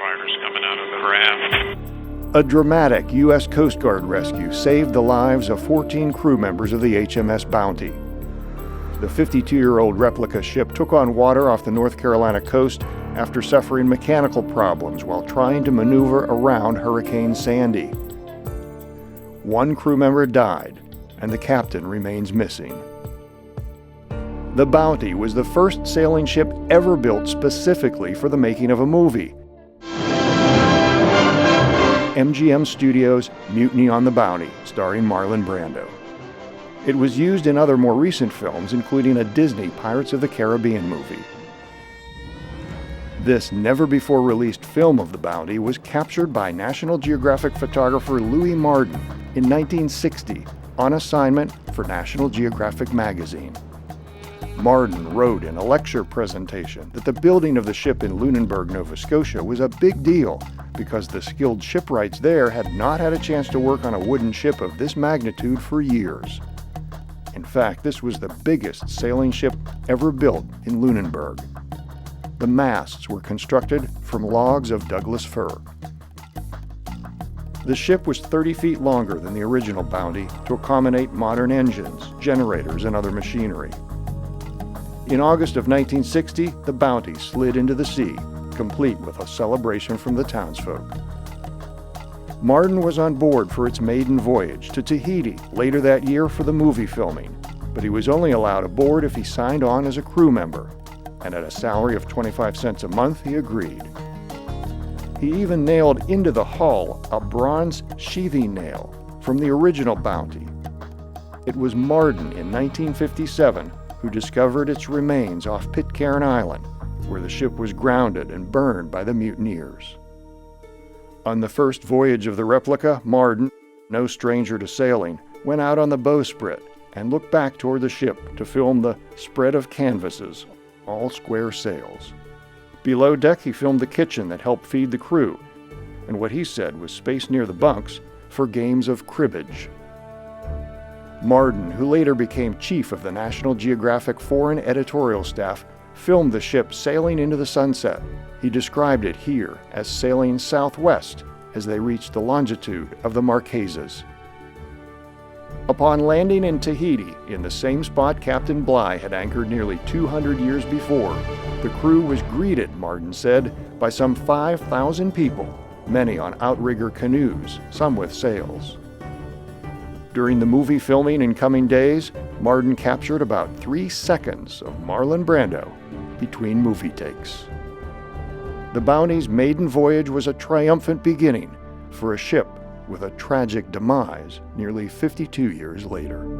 firefighters coming out of the raft. A dramatic U.S. Coast Guard rescue saved the lives of 14 crew members of the H.M.S. Bounty. The 52-year-old replica ship took on water off the North Carolina coast after suffering mechanical problems while trying to maneuver around Hurricane Sandy. One crew member died, and the captain remains missing. The Bounty was the first sailing ship ever built specifically for the making of a movie. MGM Studios' Mutiny on the Bounty, starring Marlon Brando. It was used in other more recent films, including a Disney Pirates of the Caribbean movie. This never-before-released film of the Bounty was captured by National Geographic photographer Luis Marden in 1960 on assignment for National Geographic magazine. Marden wrote in a lecture presentation that the building of the ship in Lunenburg, Nova Scotia was a big deal because the skilled shipwrights there had not had a chance to work on a wooden ship of this magnitude for years. In fact, this was the biggest sailing ship ever built in Lunenburg. The masts were constructed from logs of Douglas fir. The ship was 30 feet longer than the original Bounty to accommodate modern engines, generators, and other machinery. In August of 1960, the Bounty slid into the sea, complete with a celebration from the townsfolk. Marden was on board for its maiden voyage to Tahiti later that year for the movie filming, but he was only allowed aboard if he signed on as a crew member, and at a salary of 25 cents a month, he agreed. He even nailed into the hull a bronze sheathing nail from the original Bounty. It was Marden in 1957 who discovered its remains off Pitcairn Island, where the ship was grounded and burned by the mutineers. On the first voyage of the replica, Marden, no stranger to sailing, went out on the bowsprit and looked back toward the ship to film the spread of canvases, all square sails. Below deck, he filmed the kitchen that helped feed the crew, and what he said was space near the bunks for games of cribbage. Marden, who later became chief of the National Geographic foreign editorial staff, filmed the ship sailing into the sunset. He described it here as sailing southwest as they reached the longitude of the Marquesas. Upon landing in Tahiti, in the same spot Captain Bligh had anchored nearly 200 years before, the crew was greeted, Marden said, by some 5,000 people, many on outrigger canoes, some with sails. During the movie filming in coming days, Marden captured about 3 seconds of Marlon Brando between movie takes. The Bounty's maiden voyage was a triumphant beginning for a ship with a tragic demise nearly 52 years later.